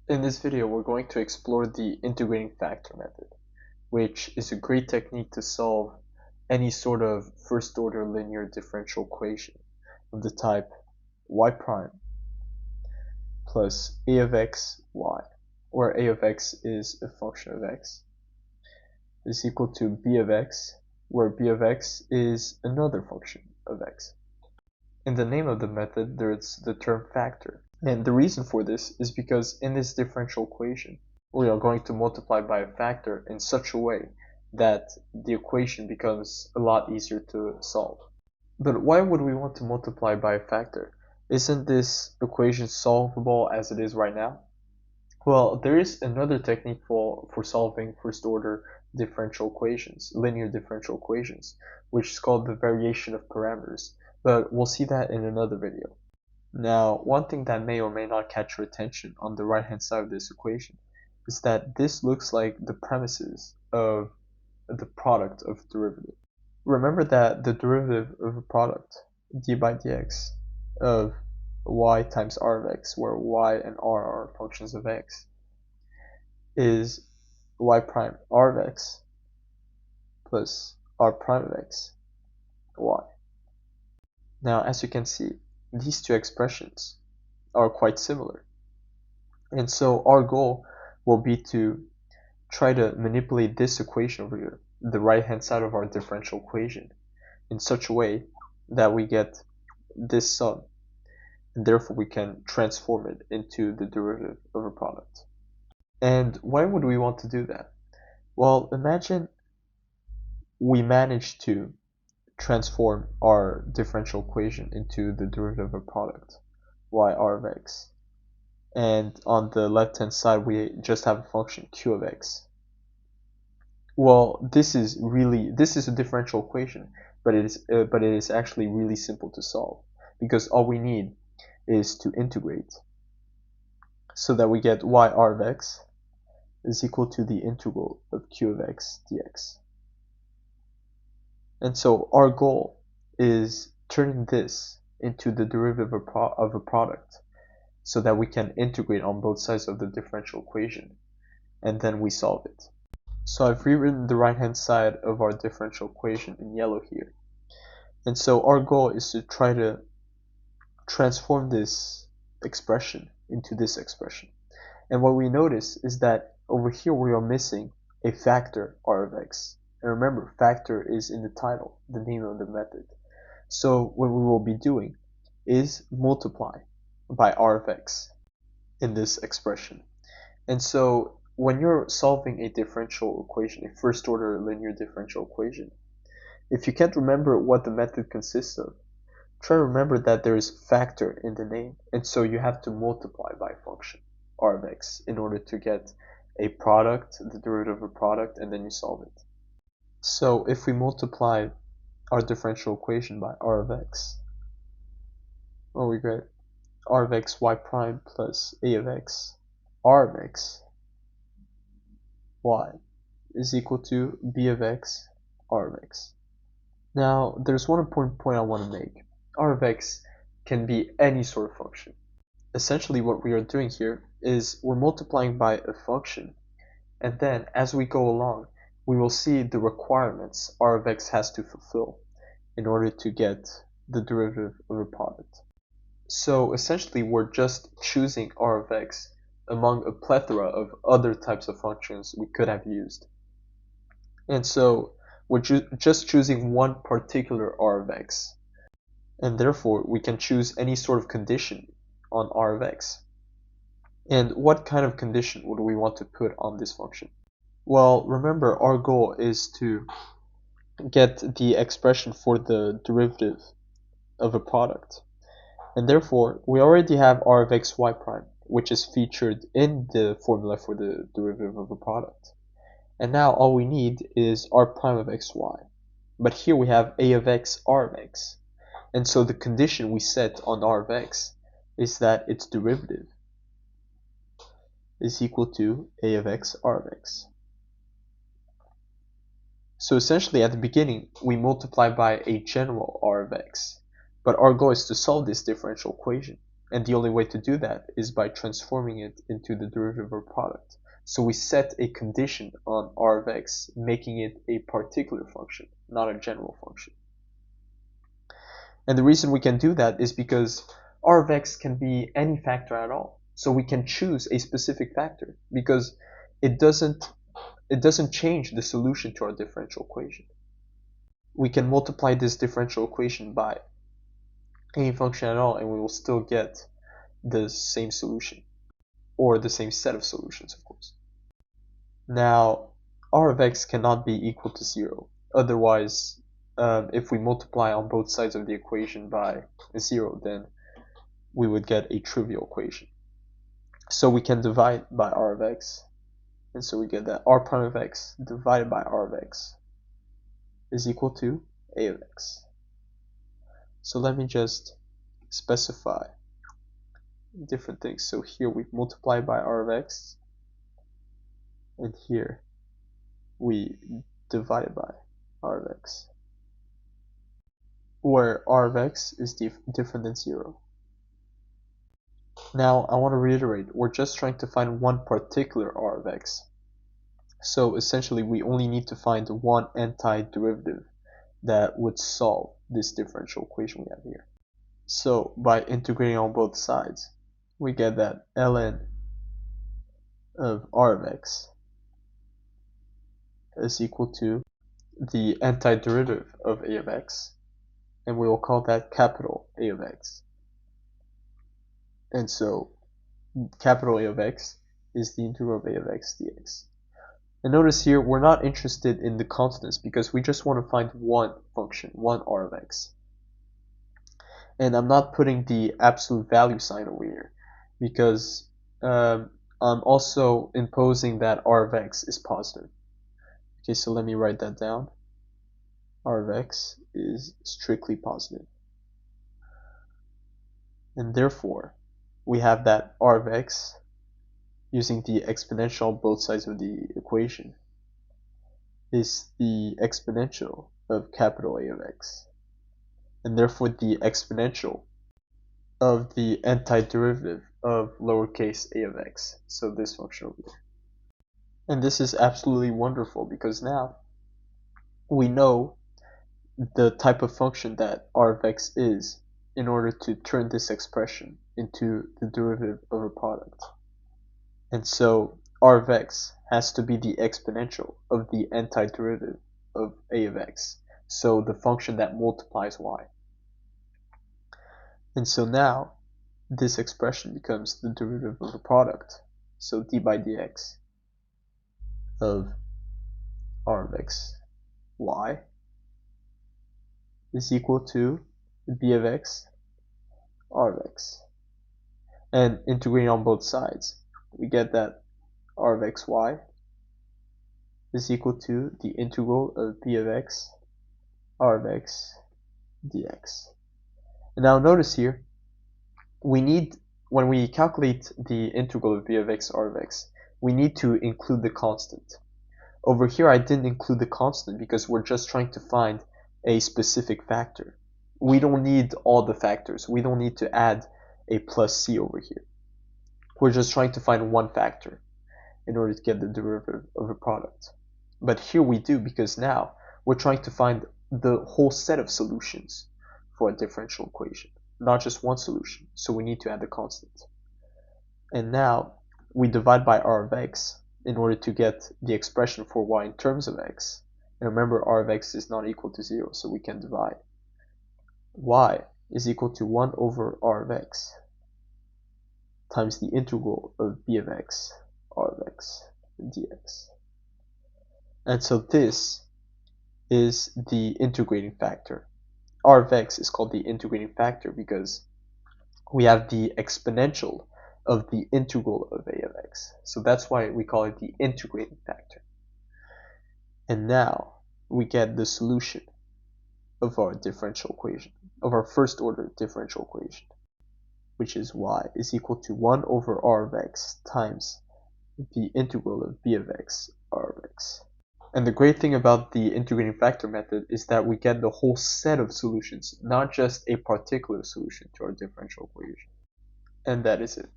In this video, we're going to explore the integrating factor method, which is a great technique to solve any sort of first-order linear differential equation of the type y prime plus a of x y, where a of x is a function of x, is equal to b of x, where b of x is another function of x. In the name of the method, there's the term factor. And the reason for this is because in this differential equation, we are going to multiply by a factor in such a way that the equation becomes a lot easier to solve. But why would we want to multiply by a factor? Isn't this equation solvable as it is right now? Well, there is another technique for solving first-order differential equations, linear differential equations, which is called the variation of parameters, but we'll see that in another video. Now, one thing that may or may not catch your attention on the right-hand side of this equation is that this looks like the premises of the product of the derivative. Remember that the derivative of a product, d by dx, of y times r of x, where y and r are functions of x, is y prime r of x plus r prime of x, y. Now, as you can see, these two expressions are quite similar. And so our goal will be to try to manipulate this equation over here, the right-hand side of our differential equation, in such a way that we get this sum, and therefore we can transform it into the derivative of a product. And why would we want to do that? Well, imagine we manage to transform our differential equation into the derivative of a product, y r of x. And on the left-hand side, we just have a function q of x. Well, this is a differential equation, but it is actually really simple to solve, because all we need is to integrate so that we get y r of x is equal to the integral of q of x dx. And so our goal is turning this into the derivative of a product so that we can integrate on both sides of the differential equation, and then we solve it. So I've rewritten the right-hand side of our differential equation in yellow here. And so our goal is to try to transform this expression into this expression. And what we notice is that over here we are missing a factor r of x. And remember, factor is in the title, the name of the method. So what we will be doing is multiply by r of x in this expression. And so when you're solving a differential equation, a first-order linear differential equation, if you can't remember what the method consists of, try to remember that there is factor in the name, and so you have to multiply by a function, r of x, in order to get a product, the derivative of a product, and then you solve it. So if we multiply our differential equation by r of x, well, we get r of x y prime plus a of x r of x y is equal to b of x r of x. Now, there's one important point I want to make. R of x can be any sort of function. Essentially, what we are doing here is we're multiplying by a function, and then as we go along, we will see the requirements r of x has to fulfill in order to get the derivative of a product. So essentially, we're just choosing r of x among a plethora of other types of functions we could have used. And so we're just choosing one particular r of x, and therefore we can choose any sort of condition on r of x. And what kind of condition would we want to put on this function? Well, remember, our goal is to get the expression for the derivative of a product, and therefore we already have r of x y prime, which is featured in the formula for the derivative of a product. And now all we need is r prime of xy. But here we have a of x r of x. And so the condition we set on r of x is that its derivative is equal to a of x r of x. So essentially at the beginning we multiply by a general r of x. But our goal is to solve this differential equation. And the only way to do that is by transforming it into the derivative of a product. So we set a condition on r of x, making it a particular function, not a general function. And the reason we can do that is because r of x can be any factor at all. So we can choose a specific factor because it doesn't change the solution to our differential equation. We can multiply this differential equation by any function at all and we will still get the same solution, or the same set of solutions, of course. Now, r of x cannot be equal to 0. Otherwise, if we multiply on both sides of the equation by 0, then we would get a trivial equation. So we can divide by r of x, and so we get that r prime of x divided by r of x is equal to a of x. So let me just specify different things. So here we multiply by r of x, and here we divide by r of x, where r of x is different than 0. Now I want to reiterate, we're just trying to find one particular r of x. So essentially we only need to find one antiderivative that would solve this differential equation we have here. So by integrating on both sides, we get that ln of r of x is equal to the antiderivative of a of x, and we will call that capital A of x. And so capital A of x is the integral of a of x dx. And notice here, we're not interested in the constants because we just want to find one function, one r of x. And I'm not putting the absolute value sign over here because I'm also imposing that r of x is positive. Okay, so let me write that down. R of x is strictly positive. And therefore, we have that r of x, using the exponential on both sides of the equation, is the exponential of capital A of x. And therefore the exponential of the antiderivative of lowercase a of x. So this function over here. And this is absolutely wonderful because now we know the type of function that r of x is in order to turn this expression into the derivative of a product. And so r of x has to be the exponential of the antiderivative of a of x. So the function that multiplies y. And so now this expression becomes the derivative of a product. So d by dx of r of x y is equal to b of x r of x. And integrating on both sides, we get that r of x y is equal to the integral of b of x r of x dx. And now notice here, when we calculate the integral of b of x r of x, we need to include the constant. Over here I didn't include the constant because we're just trying to find a specific factor. We don't need all the factors. We don't need to add a plus c over here. We're just trying to find one factor in order to get the derivative of a product. But here we do because now we're trying to find the whole set of solutions for a differential equation, not just one solution. So we need to add the constant. And now we divide by r of x in order to get the expression for y in terms of x. And remember, r of x is not equal to 0, so we can divide. Y is equal to 1 over r of x times the integral of b of x r of x dx. And so this is the integrating factor. R of x is called the integrating factor because we have the exponential of the integral of a of x. So that's why we call it the integrating factor. And now we get the solution of our differential equation, of our first order differential equation, which is y is equal to 1 over r of x times the integral of b of x r of x. And the great thing about the integrating factor method is that we get the whole set of solutions, not just a particular solution to our differential equation. And that is it.